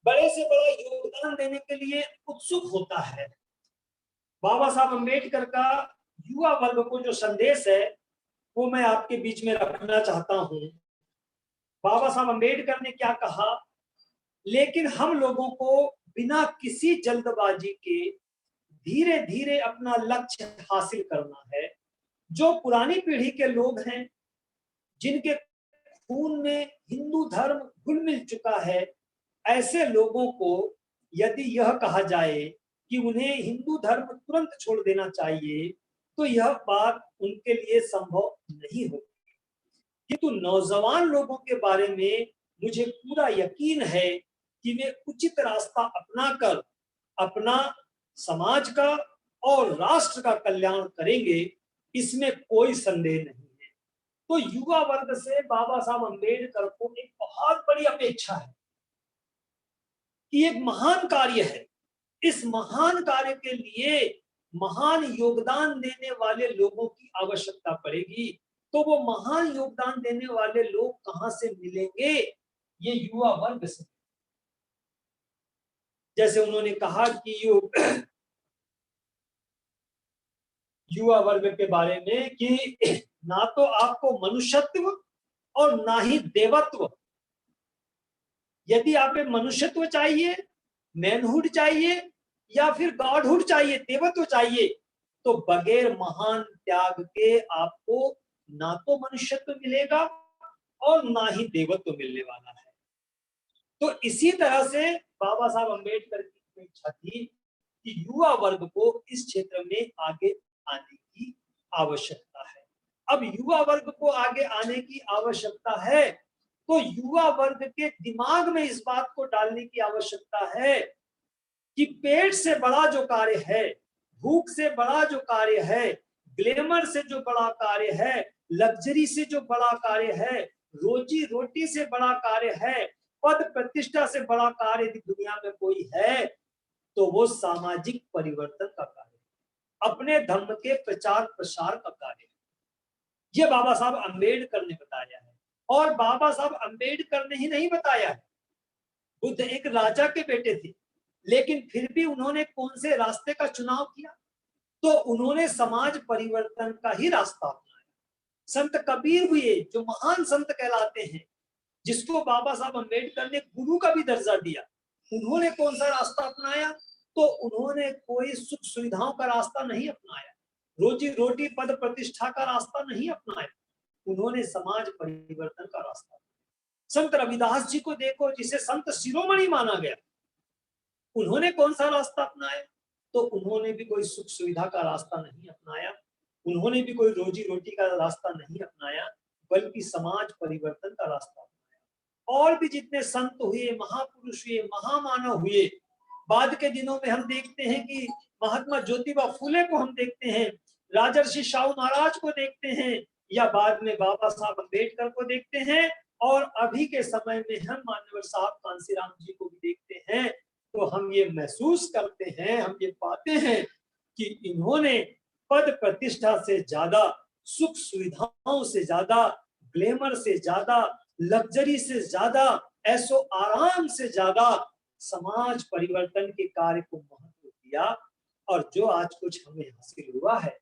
बड़े से बड़ा योगदान देने के लिए उत्सुक होता है। बाबा साहब अम्बेडकर का युवा वर्ग को जो संदेश है वो मैं आपके बीच में रखना चाहता हूं। बाबा साहब अम्बेडकर ने क्या कहा, लेकिन हम लोगों को बिना किसी जल्दबाजी के धीरे धीरे अपना लक्ष्य हासिल करना है। जो पुरानी पीढ़ी के लोग हैं, जिनके खून में हिंदू धर्म घुल मिल चुका है, ऐसे लोगों को यदि यह कहा जाए कि उन्हें हिंदू धर्म तुरंत छोड़ देना चाहिए, तो यह बात उनके लिए संभव नहीं होगी। किंतु नौजवान लोगों के बारे में मुझे पूरा यकीन है कि वे उचित रास्ता अपनाकर अपना समाज का और राष्ट्र का कल्याण करेंगे, इसमें कोई संदेह नहीं है। तो युवा वर्ग से बाबा साहब अम्बेडकर को एक बहुत बड़ी अपेक्षा है कि एक महान कार्य है। इस महान कार्य के लिए महान योगदान देने वाले लोगों की आवश्यकता पड़ेगी। तो वो महान योगदान देने वाले लोग कहां से मिलेंगे? ये युवा वर्ग से। जैसे उन्होंने कहा कि युवा वर्ग के बारे में कि ना तो आपको मनुष्यत्व और ना ही देवत्व। यदि आप मनुष्यत्व चाहिए, मैनहुड चाहिए, या फिर गॉडहुड चाहिए, देवत्व चाहिए, तो बगैर महान त्याग के आपको ना तो मनुष्यत्व मिलेगा और ना ही देवत्व मिलने वाला है। तो इसी तरह से बाबा साहब अम्बेडकर की इच्छा थी कि युवा वर्ग को इस क्षेत्र में आगे आने की आवश्यकता है। अब युवा वर्ग को आगे आने की आवश्यकता है, तो युवा वर्ग के दिमाग में इस बात को डालने की आवश्यकता है कि पेट से बड़ा जो कार्य है, भूख से बड़ा जो कार्य है, ग्लैमर से जो बड़ा कार्य है, लग्जरी से जो बड़ा कार्य है, रोजी रोटी से बड़ा कार्य है, पद प्रतिष्ठा से बड़ा कार्य यदि दुनिया में कोई है, तो वो सामाजिक परिवर्तन का कार्य, अपने धर्म के प्रचार प्रसार का कार्य। ये बाबा साहब अम्बेडकर ने बताया है। और बाबा साहब अम्बेडकर ने ही नहीं बताया है, बुद्ध एक राजा के बेटे थे, लेकिन फिर भी उन्होंने कौन से रास्ते का चुनाव किया? तो उन्होंने समाज परिवर्तन का ही रास्ता अपनाया। संत कबीर हुए जो महान संत कहलाते हैं, जिसको बाबा साहब अम्बेडकर ने गुरु का भी दर्जा दिया, उन्होंने कौन सा रास्ता अपनाया? तो उन्होंने कोई सुख सुविधाओं का रास्ता नहीं अपनाया, रोजी रोटी पद प्रतिष्ठा का रास्ता नहीं अपनाया, उन्होंने समाज परिवर्तन का रास्ता। संत रविदास जी को देखो, जिसे संत शिरोमणि माना गया, उन्होंने कौन सा रास्ता अपनाया? तो उन्होंने भी कोई सुख सुविधा का रास्ता नहीं अपनाया, उन्होंने भी कोई रोजी रोटी का रास्ता नहीं अपनाया, बल्कि समाज परिवर्तन का रास्ता अपनाया। और भी जितने संत हुए, महापुरुष हुए, महामानव हुए, बाद के दिनों में हम देखते हैं कि महात्मा ज्योतिबा फुले को हम देखते हैं, राजर्षि शाहू महाराज को देखते हैं, या बाद में बाबा साहब अम्बेडकर को देखते हैं, और अभी के समय में हम मान्यवर साहब कांसीराम जी को भी देखते हैं। तो हम ये महसूस करते हैं, हम ये पाते हैं कि इन्होंने पद प्रतिष्ठा से ज्यादा, सुख सुविधाओं से ज्यादा, ग्लैमर से ज्यादा, लग्जरी से ज्यादा, ऐसो आराम से ज्यादा समाज परिवर्तन के कार्य को महत्व दिया। और जो आज कुछ हमें हासिल हुआ है,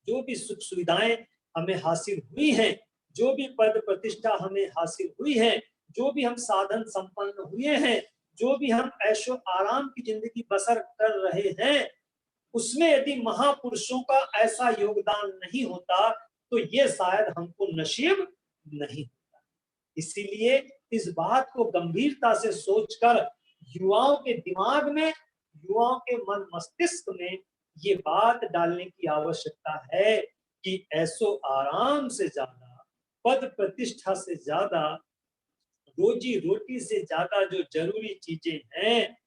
जो भी सुख सुविधाएं हमें हासिल हुई हैं, जो भी पद प्रतिष्ठा हमें हासिल हुई है, जो भी हम साधन संपन्न हुए हैं, जो भी हम ऐशो आराम की जिंदगी बसर कर रहे हैं, उसमें यदि महापुरुषों का ऐसा योगदान नहीं होता, तो ये शायद हमको नसीब नहीं होता। इसीलिए इस बात को गंभीरता से सोचकर युवाओं के दिमाग में, युवाओं के मन मस्तिष्क में ये बात डालने की आवश्यकता है कि ऐसो आराम से ज्यादा, पद प्रतिष्ठा से ज्यादा, रोजी रोटी से ज्यादा जो जरूरी चीजें हैं,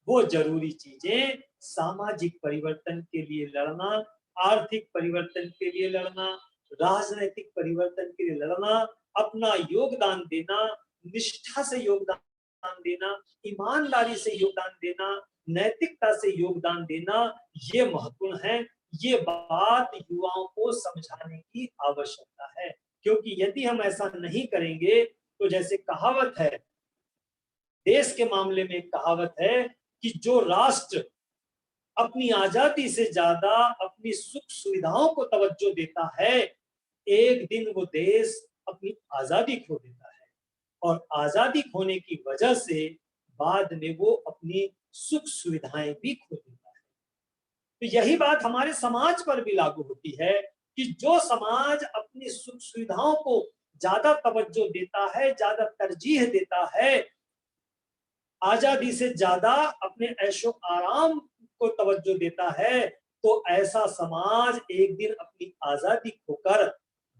वो जरूरी चीजें सामाजिक परिवर्तन के लिए लड़ना, आर्थिक परिवर्तन के लिए लड़ना, राजनीतिक परिवर्तन के लिए लड़ना, अपना योगदान देना, निष्ठा से योगदान देना, ईमानदारी से योगदान देना, नैतिकता से योगदान देना, ये महत्वपूर्ण है। ये बात युवाओं को समझाने की आवश्यकता है, क्योंकि यदि हम ऐसा नहीं करेंगे, तो जैसे कहावत है देश के मामले में एक कहावत है कि जो राष्ट्र अपनी आजादी से ज्यादा अपनी सुख सुविधाओं को तवज्जो देता है, एक दिन वो देश अपनी आजादी खो देता है, और आजादी खोने की वजह से बाद में वो अपनी सुख सुविधाएं भी खो देता है। तो यही बात हमारे समाज पर भी लागू होती है कि जो समाज अपनी सुख सुविधाओं को ज्यादा तवज्जो देता है, ज्यादा तरजीह देता है, आजादी से ज्यादा अपने ऐशो आराम को तवज्जो देता है, तो ऐसा समाज एक दिन अपनी आजादी खोकर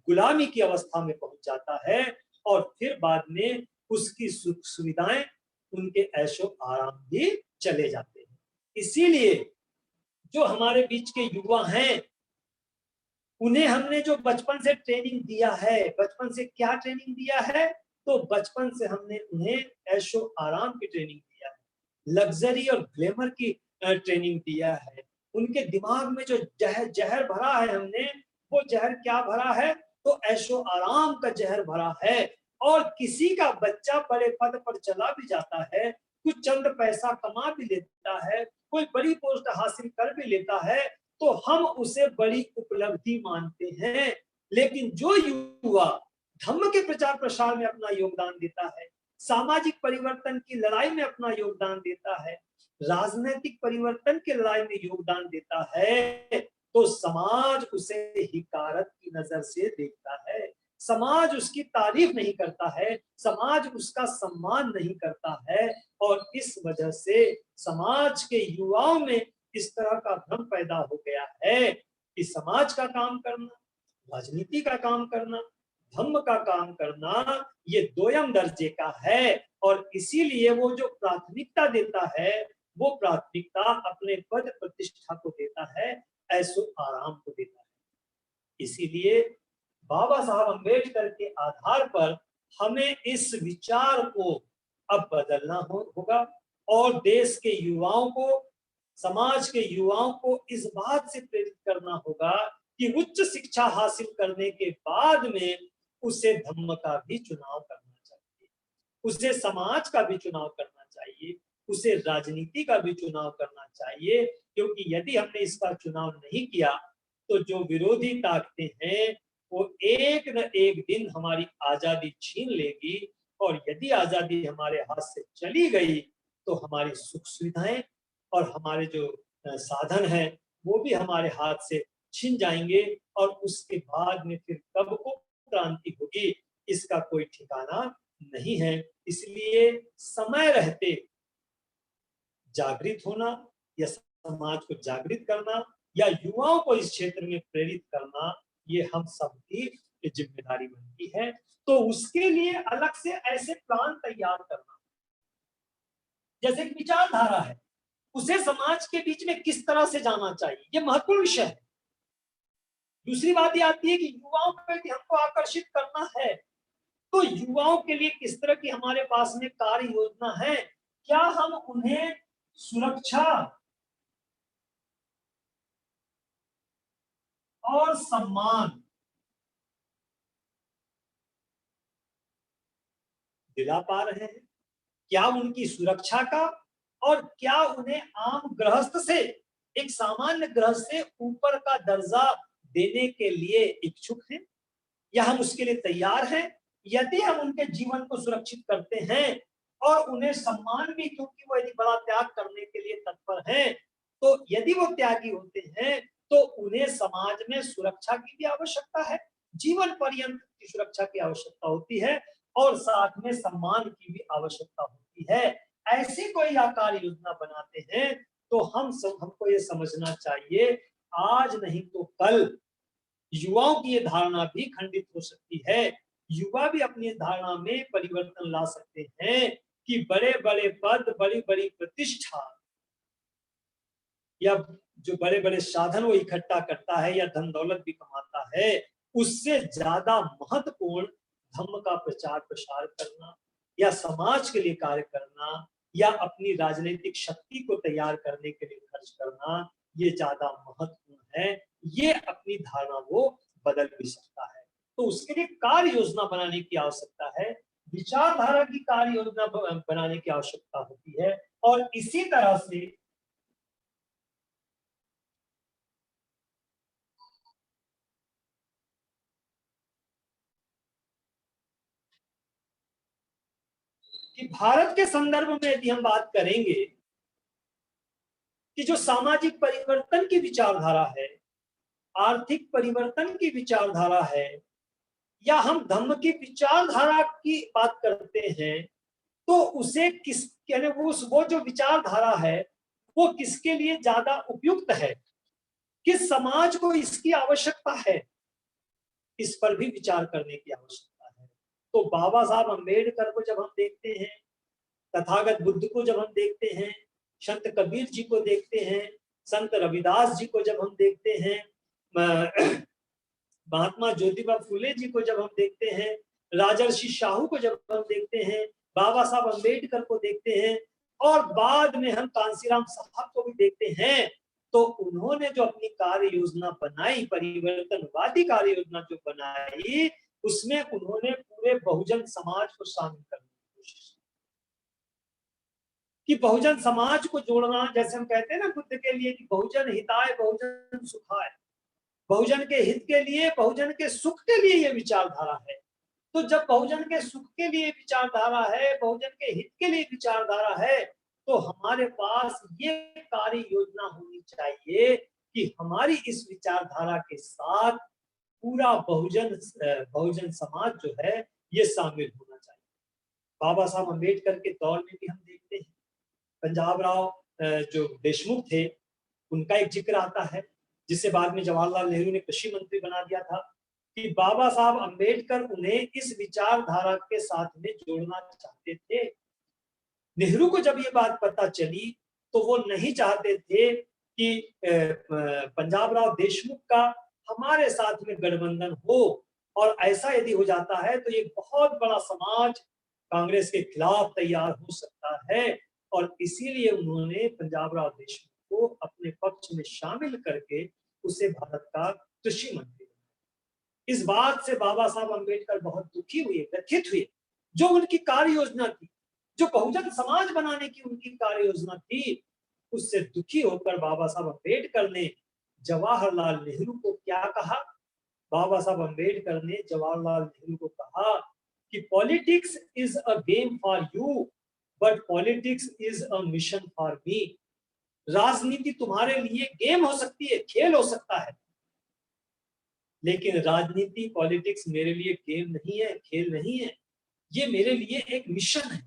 गुलामी की अवस्था में पहुंच जाता है, और फिर बाद में उसकी सुख सुविधाएं, उनके ऐशो आराम भी चले जाते हैं। इसीलिए जो हमारे बीच के युवा हैं, उन्हें हमने जो बचपन से ट्रेनिंग दिया है, बचपन से क्या ट्रेनिंग दिया है, तो बचपन से हमने उन्हें ऐशो आराम की ट्रेनिंग दिया है, लग्जरी और ग्लैमर की ट्रेनिंग दिया है। उनके दिमाग में जो जहर भरा है हमने, वो जहर क्या भरा है, तो ऐशो आराम का जहर भरा है। और किसी का बच्चा बड़े पद पर चला भी जाता है, कुछ चंद पैसा कमा भी लेता है, कोई बड़ी पोस्ट हासिल कर भी लेता है, तो हम उसे बड़ी उपलब्धि मानते हैं। लेकिन जो युवा धर्म के प्रचार प्रसार में अपना योगदान देता है, सामाजिक परिवर्तन की लड़ाई में अपना योगदान देता है, राजनीतिक परिवर्तन की लड़ाई में योगदान देता है, तो समाज उसे हिकारत की नजर से देखता है, समाज उसकी तारीफ नहीं करता है, समाज उसका सम्मान नहीं करता है। और इस वजह से समाज के युवाओं में इस तरह का भ्रम पैदा हो गया है कि समाज का काम करना, राजनीति का काम करना, धर्म का काम करना, ये दोयम दर्जे का है। और इसीलिए वो जो प्राथमिकता देता है, वो प्राथमिकता अपने पद प्रतिष्ठा को देता है, ऐसो आराम को देता है। इसीलिए बाबा साहब अम्बेडकर के आधार पर हमें इस विचार को अब बदलना होगा, और देश के युवाओं को, समाज के युवाओं को इस बात से प्रेरित करना होगा कि उच्च शिक्षा हासिल करने के बाद में उसे धर्म का भी चुनाव करना चाहिए, उसे समाज का भी चुनाव करना चाहिए, उसे राजनीति का भी चुनाव करना चाहिए। क्योंकि यदि हमने इसका चुनाव नहीं किया, तो जो विरोधी ताकतें हैं, वो एक न एक दिन हमारी आजादी छीन लेगी, और यदि आजादी हमारे हाथ से चली गई, तो हमारी सुख सुविधाएं और हमारे जो साधन हैं, वो भी हमारे हाथ से छिन जाएंगे, और उसके बाद में फिर कब को क्रांति होगी, इसका कोई ठिकाना नहीं है। इसलिए समय रहते जागृत होना, या समाज को जागृत करना, या युवाओं को इस क्षेत्र में प्रेरित करना, ये हम सबकी जिम्मेदारी बनती है। तो उसके लिए अलग से ऐसे प्लान तैयार करना, जैसे कि विचारधारा है, उसे समाज के बीच में किस तरह से जाना चाहिए, ये महत्वपूर्ण विषय है। दूसरी बात ये आती है कि युवाओं को यदि हमको आकर्षित करना है, तो युवाओं के लिए किस तरह की हमारे पास में कार्य योजना है, क्या हम उन्हें सुरक्षा और सम्मान दिला पा रहे हैं, क्या उनकी सुरक्षा का, और क्या उन्हें आम गृहस्थ से, एक सामान्य गृहस्थ से ऊपर का दर्जा देने के लिए इच्छुक हैं, या हम उसके लिए तैयार हैं। यदि हम उनके जीवन को सुरक्षित करते हैं और उन्हें सम्मान भी, क्योंकि वो यदि बड़ा त्याग करने के लिए तत्पर हैं, तो यदि वो त्यागी होते हैं, तो उन्हें समाज में सुरक्षा की भी आवश्यकता है, जीवन पर्यंत की सुरक्षा की आवश्यकता होती है, और साथ में सम्मान की भी आवश्यकता होती है। ऐसी कोई कार्य योजना बनाते हैं, तो हमको ये समझना चाहिए, आज नहीं तो कल युवाओं की ये धारणा भी खंडित हो सकती है। युवा भी अपनी धारणा में परिवर्तन ला सकते हैं कि बड़े बड़े पद, बड़ी बड़ी प्रतिष्ठा, या जो बड़े बड़े साधन वो इकट्ठा करता है, या धन दौलत भी कमाता है, उससे ज्यादा महत्वपूर्ण धर्म का प्रचार प्रसार करना, या समाज के लिए कार्य करना, या अपनी राजनीतिक शक्ति को तैयार करने के लिए खर्च करना, ये ज्यादा महत्वपूर्ण है। ये अपनी धारणा वो बदल भी सकता है। तो उसके लिए कार्य योजना बनाने की आवश्यकता है। विचारधारा की कार्य योजना बनाने की आवश्यकता होती है। और इसी तरह से कि भारत के संदर्भ में यदि हम बात करेंगे कि जो सामाजिक परिवर्तन की विचारधारा है, आर्थिक परिवर्तन की विचारधारा है, या हम धम्म की विचारधारा की बात करते हैं, तो उसे किस यानी वो जो विचारधारा है वो किसके लिए ज्यादा उपयुक्त है, किस समाज को इसकी आवश्यकता है, इस पर भी विचार करने की आवश्यकता है। तो बाबा साहब अम्बेडकर को जब हम देखते हैं, तथागत बुद्ध को जब हम देखते हैं, संत कबीर जी को देखते हैं, संत रविदास जी को जब हम देखते हैं, महात्मा ज्योतिबा फुले जी को जब हम देखते हैं, राजर्षि शाहू को जब हम देखते हैं, बाबा साहब अम्बेडकर को देखते हैं, और बाद में हम कांसीराम साहब को भी देखते हैं, तो उन्होंने जो अपनी कार्य योजना बनाई, परिवर्तनवादी कार्य योजना जो बनाई, उसमें उन्होंने पूरे बहुजन समाज को शामिल करने की कोशिश कि बहुजन समाज को जोड़ना। जैसे हम कहते हैं ना बुद्ध के लिए कि बहुजन हिताय बहुजन सुखाय, बहुजन के हित के लिए, बहुजन के सुख के लिए ये विचारधारा है। तो जब बहुजन के सुख के लिए विचारधारा है, बहुजन के हित के लिए विचारधारा है, तो हमारे पास ये कार्य योजना होनी चाहिए कि हमारी इस विचारधारा के साथ पूरा बहुजन समाज जो है ये शामिल होना चाहिए। बाबा साहब अम्बेडकर के दौर में भी हम देखते हैं, पंजाब राव जो देशमुख थे, उनका एक जिक्र आता है, जिसे बाद में जवाहरलाल नेहरू ने कृषि मंत्री बना दिया था, कि बाबा साहब अम्बेडकर उन्हें इस विचारधारा के साथ में जोड़ना चाहते थे। नेहरू को जब ये बात पता चली तो वो नहीं चाहते थे कि पंजाब राव देशमुख का हमारे साथ में गठबंधन हो, और ऐसा यदि हो जाता है तो एक बहुत बड़ा समाज कांग्रेस के खिलाफ तैयार हो सकता है। और इसीलिए उन्होंने पंजाब राव देशमुख को अपने पक्ष में शामिल करके उसे भारत का कृषि मंत्री बनाया। इस बात से बाबा साहब अम्बेडकर बहुत दुखी हुए, व्यथित हुए। जो उनकी कार्य योजना थी, जो बहुजन समाज बनाने की उनकी कार्य योजना थी, उससे दुखी होकर बाबा साहब अम्बेडकर ने जवाहरलाल नेहरू को क्या कहा? बाबा साहब अम्बेडकर ने जवाहरलाल नेहरू को कहा कि politics is a game for you, but politics is a mission for me. राजनीति तुम्हारे लिए गेम हो सकती है, खेल हो सकता है, लेकिन राजनीति पॉलिटिक्स मेरे लिए गेम नहीं है, खेल नहीं है, ये मेरे लिए एक मिशन है,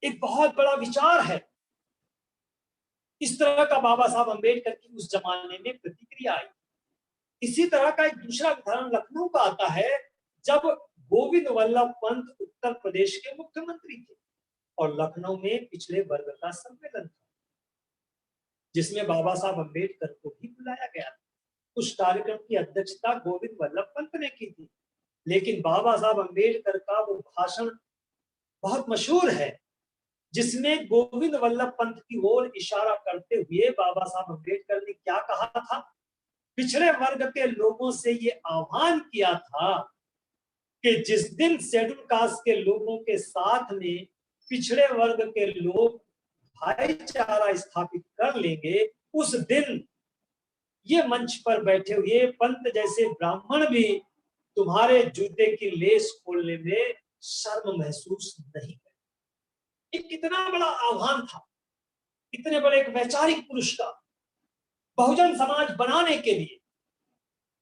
एक बहुत बड़ा विचार है। इस तरह का बाबा साहब अम्बेडकर की उस जमाने में प्रतिक्रिया आई। इसी तरह का एक दूसरा उदाहरण लखनऊ का आता है, जब गोविंद वल्लभ पंत उत्तर प्रदेश के मुख्यमंत्री थे और लखनऊ में पिछड़े वर्ग का सम्मेलन था, जिसमें बाबा साहब अम्बेडकर को भी बुलाया गया था। उस कार्यक्रम की अध्यक्षता गोविंद वल्लभ पंत ने की थी, लेकिन बाबा साहब अम्बेडकर का वो भाषण बहुत मशहूर है, जिसमें गोविंद वल्लभ पंत की ओर इशारा करते हुए बाबा साहब अम्बेडकर ने क्या कहा था? पिछड़े वर्ग के लोगों से ये आह्वान किया था कि जिस दिन शेड्यूल कास्ट के लोगों के साथ में पिछड़े वर्ग के लोग भाईचारा स्थापित कर लेंगे, उस दिन ये मंच पर बैठे हुए पंत जैसे ब्राह्मण भी तुम्हारे जूते की लेस खोलने में शर्म महसूस नहीं करेंगे। ये कितना बड़ा आह्वान था, इतने बड़े एक वैचारिक पुरुष का बहुजन समाज बनाने के लिए।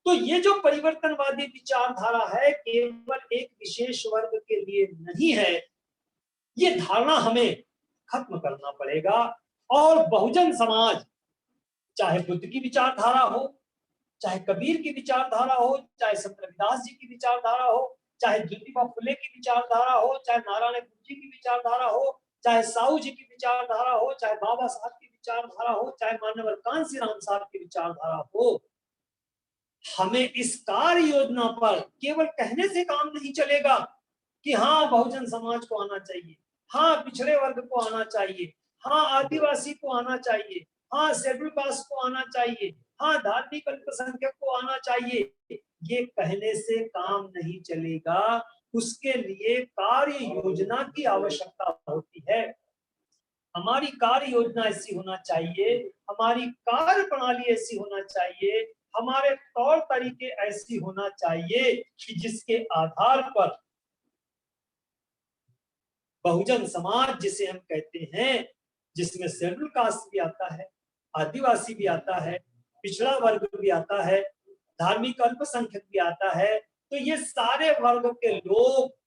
तो ये जो परिवर्तनवादी विचारधारा है, केवल एक विशेष वर्ग के लिए नहीं है, ये धारणा हमें खत्म करना पड़ेगा। और बहुजन समाज, चाहे बुद्ध की विचारधारा हो, चाहे कबीर की विचारधारा हो, चाहे संत रविदास जी की विचारधारा हो, चाहे ज्योतिबा फुले की विचारधारा हो, चाहे नारायण गुरु जी की विचारधारा हो, चाहे साहू जी की विचारधारा हो, चाहे बाबा साहब की विचारधारा हो, चाहे मानवर कांसीराम साहब की विचारधारा हो, हमें इस कार्य योजना पर केवल कहने से काम नहीं चलेगा कि हाँ बहुजन समाज को आना चाहिए, हाँ पिछड़े वर्ग को आना चाहिए, हाँ आदिवासी को आना चाहिए, हाँ शेड्यूल कास्ट को आना चाहिए, हाँ धार्मिक अल्पसंख्यक को आना चाहिए। ये कहने से काम नहीं चलेगा, उसके लिए कार्य योजना की आवश्यकता होती है। हमारी कार्य योजना ऐसी होना चाहिए, हमारी कार्य प्रणाली ऐसी होना चाहिए, हमारे तौर तरीके ऐसी होना चाहिए कि जिसके आधार पर बहुजन समाज जिसे हम कहते हैं, जिसमें शेड्यूल कास्ट भी आता है, आदिवासी भी आता है, पिछड़ा वर्ग भी आता है, धार्मिक अल्पसंख्यक भी आता है, तो ये सारे वर्ग के लोग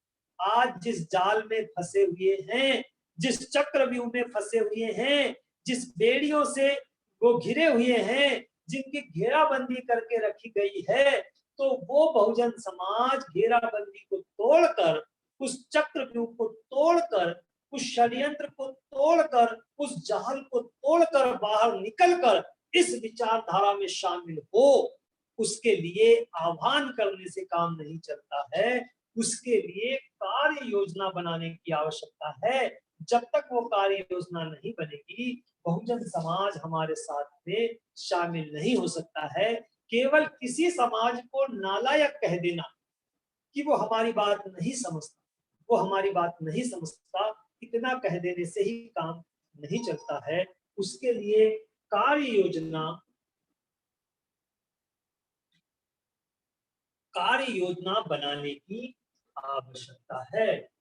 आज जिस जाल में फंसे हुए हैं, जिस चक्रव्यूह में फंसे हुए हैं, जिस बेड़ियों से वो घिरे हुए हैं, जिनकी घेराबंदी करके रखी गई है, तो वो बहुजन समाज घेराबंदी को तोड़कर, उस चक्रव्यूह को तोड़कर, उस षड्यंत्र को तोड़कर, उस जाल को तोड़कर बाहर निकलकर इस विचारधारा में शामिल हो, उसके लिए आह्वान करने से काम नहीं चलता है, उसके लिए कार्य योजना बनाने की आवश्यकता है। जब तक वो कार्य योजना नहीं बनेगी, बहुजन समाज हमारे साथ में शामिल नहीं हो सकता है। केवल किसी समाज को नालायक कह देना कि वो हमारी बात नहीं समझता, वो हमारी बात नहीं समझता, इतना कह देने से ही काम नहीं चलता है। उसके लिए कार्य योजना बनाने की आवश्यकता है।